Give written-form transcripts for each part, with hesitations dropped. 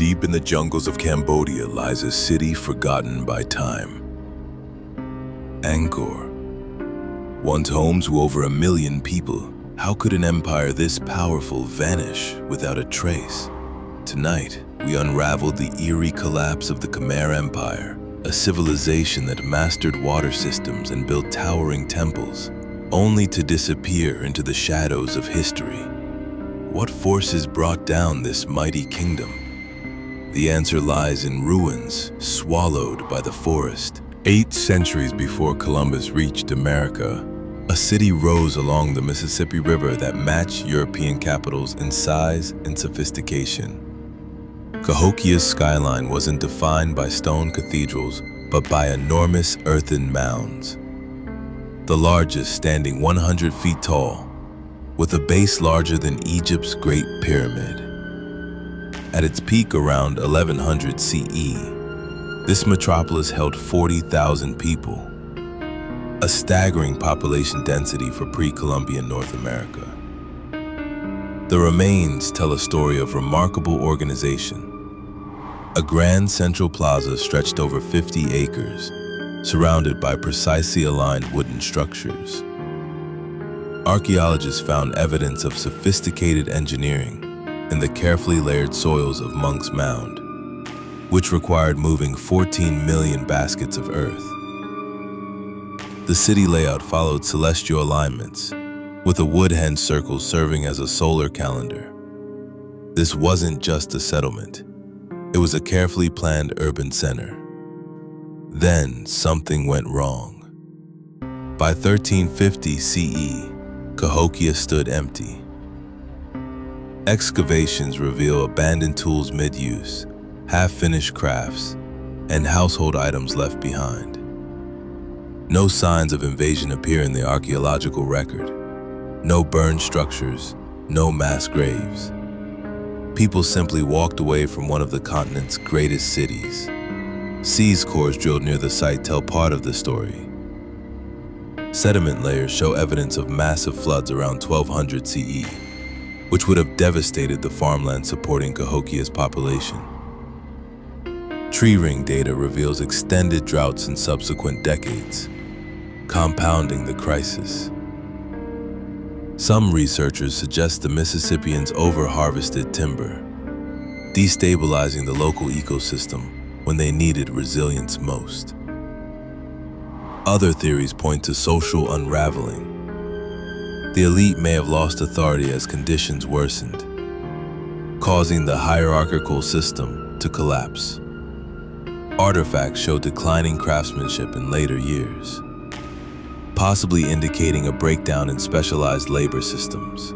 Deep in the jungles of Cambodia lies a city forgotten by time. Angkor. Once home to over 1 million people, how could an empire this powerful vanish without a trace? Tonight, we unraveled the eerie collapse of the Khmer Empire, a civilization that mastered water systems and built towering temples, only to disappear into the shadows of history. What forces brought down this mighty kingdom? The answer lies in ruins swallowed by the forest. 8 centuries before Columbus reached America, a city rose along the Mississippi River that matched European capitals in size and sophistication. Cahokia's skyline wasn't defined by stone cathedrals, but by enormous earthen mounds. The largest standing 100 feet tall, with a base larger than Egypt's Great Pyramid. At its peak around 1100 CE, this metropolis held 40,000 people, a staggering population density for pre-Columbian North America. The remains tell a story of remarkable organization. A grand central plaza stretched over 50 acres, surrounded by precisely aligned wooden structures. Archaeologists found evidence of sophisticated engineering in the carefully layered soils of Monk's Mound, which required moving 14 million baskets of earth. The city layout followed celestial alignments, with a wood-hen circle serving as a solar calendar. This wasn't just a settlement. It was a carefully planned urban center. Then something went wrong. By 1350 CE, Cahokia stood empty. Excavations reveal abandoned tools mid-use, half-finished crafts, and household items left behind. No signs of invasion appear in the archaeological record. No burned structures, no mass graves. People simply walked away from one of the continent's greatest cities. Seize cores drilled near the site tell part of the story. Sediment layers show evidence of massive floods around 1200 CE, which would have devastated the farmland supporting Cahokia's population. Tree ring data reveals extended droughts in subsequent decades, compounding the crisis. Some researchers suggest the Mississippians over-harvested timber, destabilizing the local ecosystem when they needed resilience most. Other theories point to social unraveling. The elite may have lost authority as conditions worsened, causing the hierarchical system to collapse. Artifacts show declining craftsmanship in later years, possibly indicating a breakdown in specialized labor systems.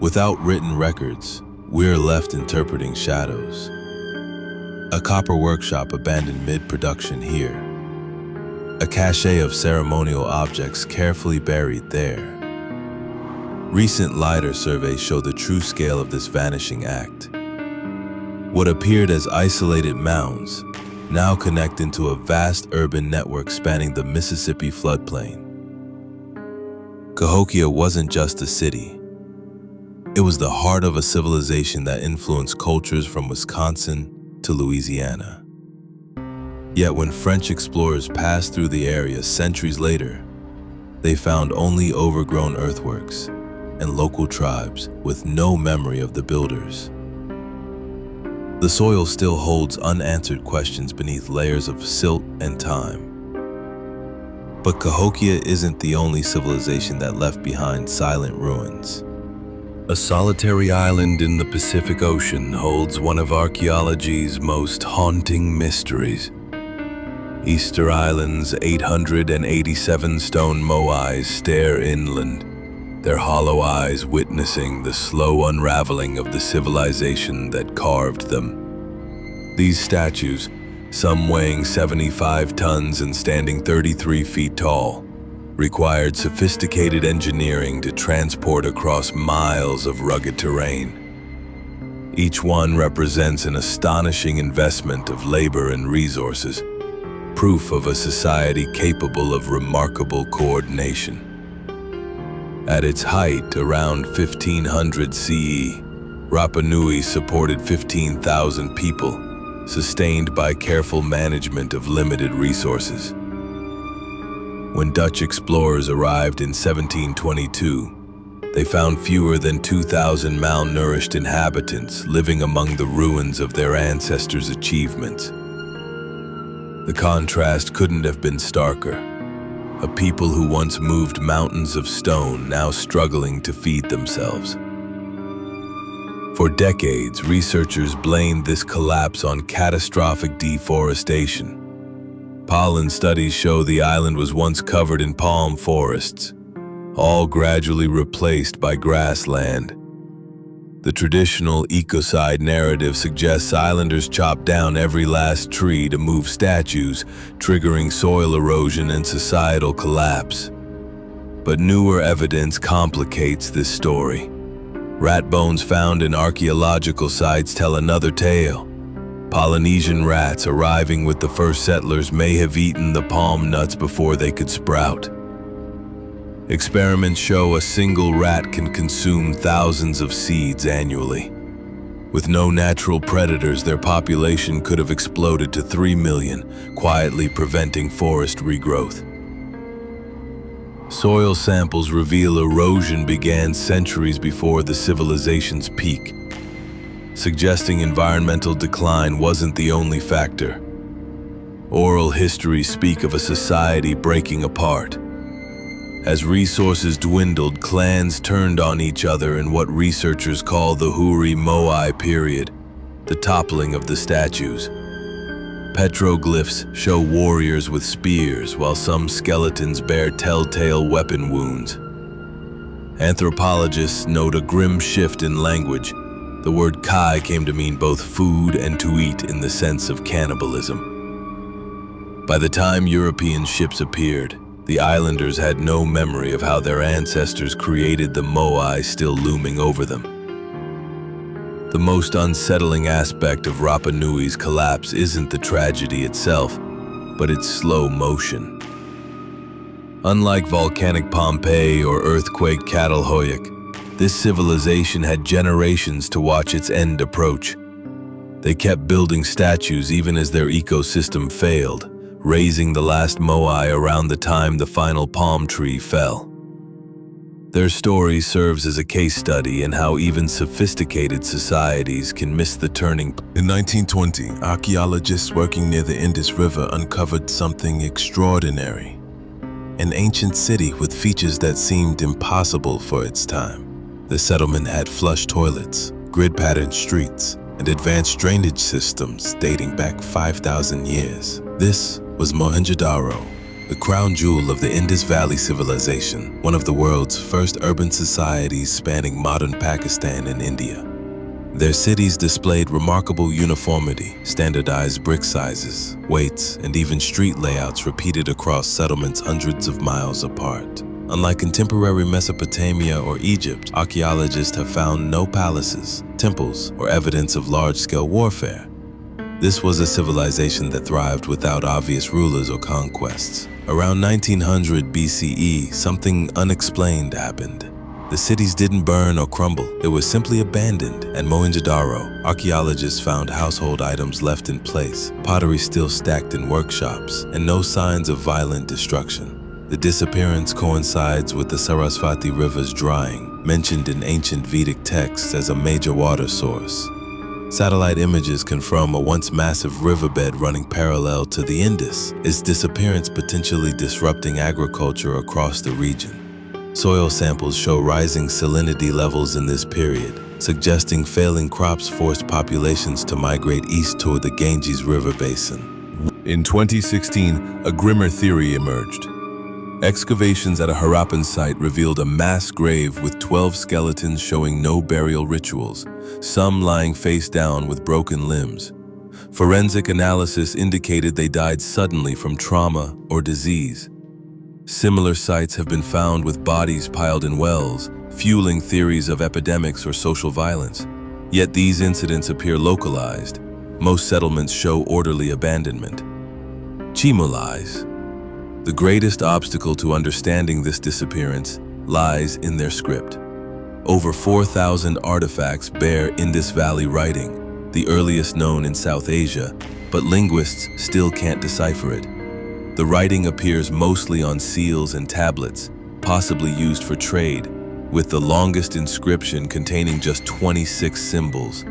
Without written records, we're left interpreting shadows. A copper workshop abandoned mid-production here. A cache of ceremonial objects carefully buried there. Recent LiDAR surveys show the true scale of this vanishing act. What appeared as isolated mounds now connect into a vast urban network spanning the Mississippi floodplain. Cahokia wasn't just a city. It was the heart of a civilization that influenced cultures from Wisconsin to Louisiana. Yet when French explorers passed through the area centuries later, they found only overgrown earthworks and local tribes with no memory of the builders. The soil still holds unanswered questions beneath layers of silt and time. But Cahokia isn't the only civilization that left behind silent ruins. A solitary island in the Pacific Ocean holds one of archaeology's most haunting mysteries. Easter Island's 887 stone moais stare inland, their hollow eyes witnessing the slow unraveling of the civilization that carved them. These statues, some weighing 75 tons and standing 33 feet tall, required sophisticated engineering to transport across miles of rugged terrain. Each one represents an astonishing investment of labor and resources, proof of a society capable of remarkable coordination. At its height, around 1500 CE, Rapa Nui supported 15,000 people, sustained by careful management of limited resources. When Dutch explorers arrived in 1722, they found fewer than 2,000 malnourished inhabitants living among the ruins of their ancestors' achievements. The contrast couldn't have been starker. A people who once moved mountains of stone now struggling to feed themselves. For decades, researchers blamed this collapse on catastrophic deforestation. Pollen studies show the island was once covered in palm forests, all gradually replaced by grassland. The traditional ecocide narrative suggests islanders chopped down every last tree to move statues, triggering soil erosion and societal collapse. But newer evidence complicates this story. Rat bones found in archaeological sites tell another tale. Polynesian rats arriving with the first settlers may have eaten the palm nuts before they could sprout. Experiments show a single rat can consume thousands of seeds annually. With no natural predators, their population could have exploded to 3 million, quietly preventing forest regrowth. Soil samples reveal erosion began centuries before the civilization's peak, suggesting environmental decline wasn't the only factor. Oral histories speak of a society breaking apart. As resources dwindled, clans turned on each other in what researchers call the Huri Moai period, the toppling of the statues. Petroglyphs show warriors with spears, while some skeletons bear telltale weapon wounds. Anthropologists note a grim shift in language. The word kai came to mean both food and to eat in the sense of cannibalism. By the time European ships appeared, the islanders had no memory of how their ancestors created the moai still looming over them. The most unsettling aspect of Rapa Nui's collapse isn't the tragedy itself, but its slow motion. Unlike volcanic Pompeii or earthquake Catalhoyuk, this civilization had generations to watch its end approach. They kept building statues even as their ecosystem failed, raising the last moai around the time the final palm tree fell. Their story serves as a case study in how even sophisticated societies can miss the turning point. In 1920, archaeologists working near the Indus River uncovered something extraordinary. An ancient city with features that seemed impossible for its time. The settlement had flush toilets, grid-patterned streets, and advanced drainage systems dating back 5,000 years. This was Mohenjo-Daro, the crown jewel of the Indus Valley civilization, one of the world's first urban societies spanning modern Pakistan and India. Their cities displayed remarkable uniformity, standardized brick sizes, weights, and even street layouts repeated across settlements hundreds of miles apart. Unlike contemporary Mesopotamia or Egypt, archaeologists have found no palaces, temples, or evidence of large-scale warfare. This was a civilization that thrived without obvious rulers or conquests. Around 1900 BCE, something unexplained happened. The cities didn't burn or crumble, they were simply abandoned. At Mohenjo-Daro, archaeologists found household items left in place, pottery still stacked in workshops, and no signs of violent destruction. The disappearance coincides with the Sarasvati River's drying, mentioned in ancient Vedic texts as a major water source. Satellite images confirm a once massive riverbed running parallel to the Indus, its disappearance potentially disrupting agriculture across the region. Soil samples show rising salinity levels in this period, suggesting failing crops forced populations to migrate east toward the Ganges River basin. In 2016, a grimmer theory emerged. Excavations at a Harappan site revealed a mass grave with 12 skeletons showing no burial rituals, some lying face down with broken limbs. Forensic analysis indicated they died suddenly from trauma or disease. Similar sites have been found with bodies piled in wells, fueling theories of epidemics or social violence. Yet these incidents appear localized. Most settlements show orderly abandonment. Chimo lies. The greatest obstacle to understanding this disappearance lies in their script. Over 4,000 artifacts bear Indus Valley writing, the earliest known in South Asia, but linguists still can't decipher it. The writing appears mostly on seals and tablets, possibly used for trade, with the longest inscription containing just 26 symbols.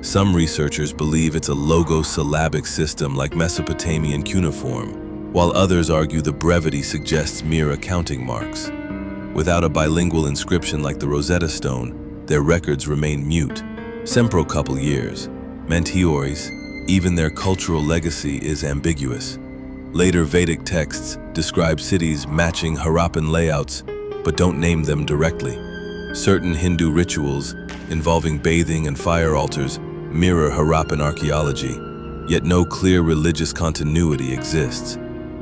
Some researchers believe it's a logosyllabic system like Mesopotamian cuneiform, while others argue the brevity suggests mere accounting marks. Without a bilingual inscription like the Rosetta Stone, their records remain mute. Sempro couple years, Meteoris, even their cultural legacy is ambiguous. Later Vedic texts describe cities matching Harappan layouts, but don't name them directly. Certain Hindu rituals, involving bathing and fire altars, mirror Harappan archaeology, yet no clear religious continuity exists.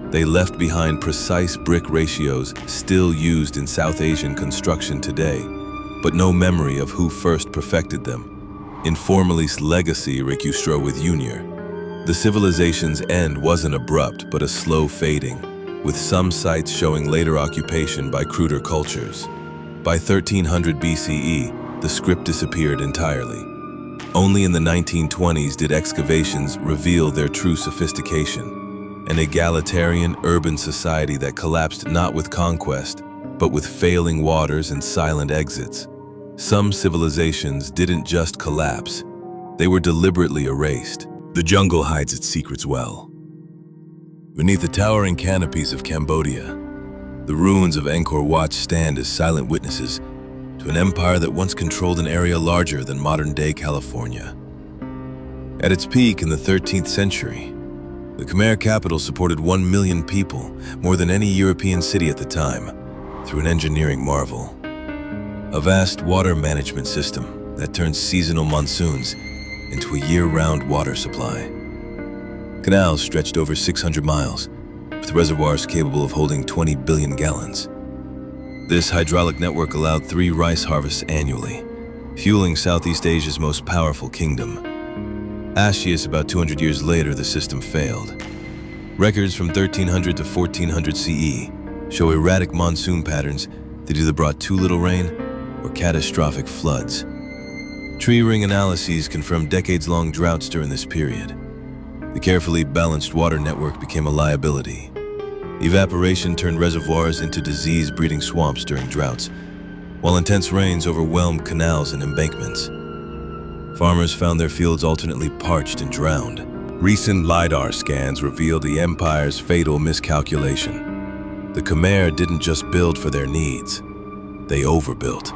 They left behind precise brick ratios still used in South Asian construction today, but no memory of who first perfected them. In Formalis' legacy recustro with Junior, the civilization's end wasn't abrupt but a slow fading, with some sites showing later occupation by cruder cultures. By 1300 BCE, the script disappeared entirely. Only in the 1920s did excavations reveal their true sophistication. An egalitarian urban society that collapsed not with conquest, but with failing waters and silent exits. Some civilizations didn't just collapse, they were deliberately erased. The jungle hides its secrets well. Beneath the towering canopies of Cambodia, the ruins of Angkor Wat stand as silent witnesses to an empire that once controlled an area larger than modern-day California. At its peak in the 13th century, the Khmer capital supported 1 million people, more than any European city at the time, through an engineering marvel. A vast water management system that turned seasonal monsoons into a year-round water supply. Canals stretched over 600 miles, with reservoirs capable of holding 20 billion gallons. This hydraulic network allowed 3 rice harvests annually, fueling Southeast Asia's most powerful kingdom. Ascius, about 200 years later, the system failed. Records from 1300 to 1400 CE show erratic monsoon patterns that either brought too little rain or catastrophic floods. Tree ring analyses confirmed decades-long droughts during this period. The carefully balanced water network became a liability. Evaporation turned reservoirs into disease-breeding swamps during droughts, while intense rains overwhelmed canals and embankments. Farmers found their fields alternately parched and drowned. Recent LiDAR scans revealed the empire's fatal miscalculation. The Khmer didn't just build for their needs, they overbuilt.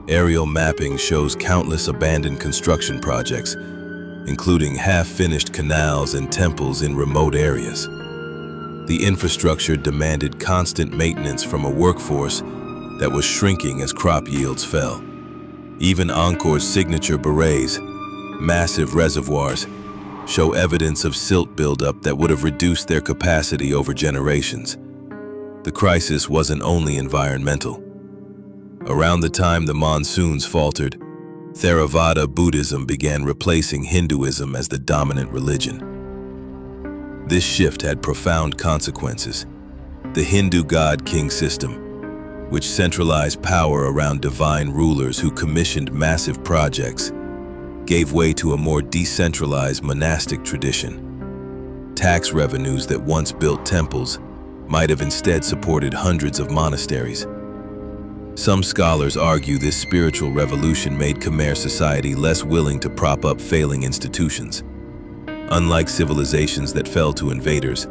Aerial mapping shows countless abandoned construction projects, including half-finished canals and temples in remote areas. The infrastructure demanded constant maintenance from a workforce that was shrinking as crop yields fell. Even Angkor's signature berets, massive reservoirs, show evidence of silt buildup that would have reduced their capacity over generations. The crisis wasn't only environmental. Around the time the monsoons faltered, Theravada Buddhism began replacing Hinduism as the dominant religion. This shift had profound consequences. The Hindu god-king system, which centralized power around divine rulers who commissioned massive projects, gave way to a more decentralized monastic tradition. Tax revenues that once built temples might have instead supported hundreds of monasteries. Some scholars argue this spiritual revolution made Khmer society less willing to prop up failing institutions. Unlike civilizations that fell to invaders,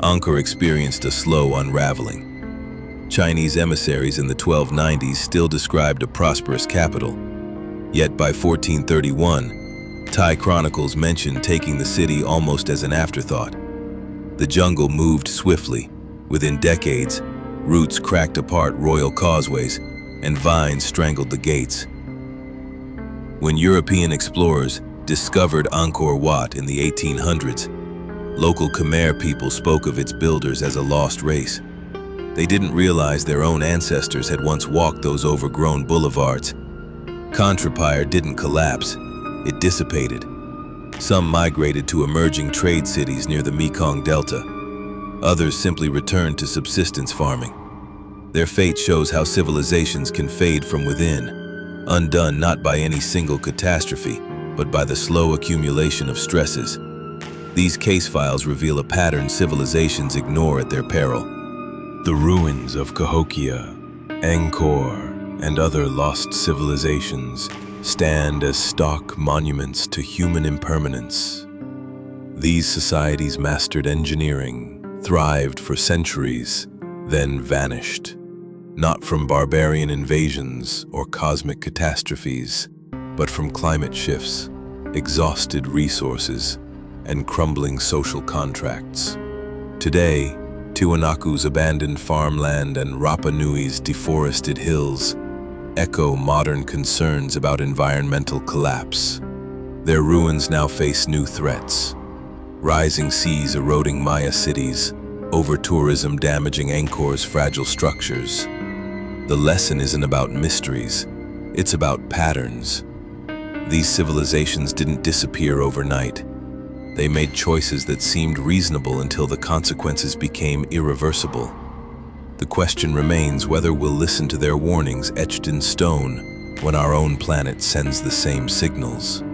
Angkor experienced a slow unraveling. Chinese emissaries in the 1290s still described a prosperous capital. Yet by 1431, Thai chronicles mentioned taking the city almost as an afterthought. The jungle moved swiftly. Within decades, roots cracked apart royal causeways, and vines strangled the gates. When European explorers discovered Angkor Wat in the 1800s, local Khmer people spoke of its builders as a lost race. They didn't realize their own ancestors had once walked those overgrown boulevards. Contrepire didn't collapse, it dissipated. Some migrated to emerging trade cities near the Mekong Delta. Others simply returned to subsistence farming. Their fate shows how civilizations can fade from within, undone not by any single catastrophe, but by the slow accumulation of stresses. These case files reveal a pattern civilizations ignore at their peril. The ruins of Cahokia, Angkor, and other lost civilizations stand as stark monuments to human impermanence. These societies mastered engineering, thrived for centuries, then vanished, not from barbarian invasions or cosmic catastrophes, but from climate shifts, exhausted resources, and crumbling social contracts. Today, Tiwanaku's abandoned farmland and Rapa Nui's deforested hills echo modern concerns about environmental collapse. Their ruins now face new threats: rising seas eroding Maya cities, over-tourism damaging Angkor's fragile structures. The lesson isn't about mysteries, it's about patterns. These civilizations didn't disappear overnight. They made choices that seemed reasonable until the consequences became irreversible. The question remains whether we'll listen to their warnings etched in stone when our own planet sends the same signals.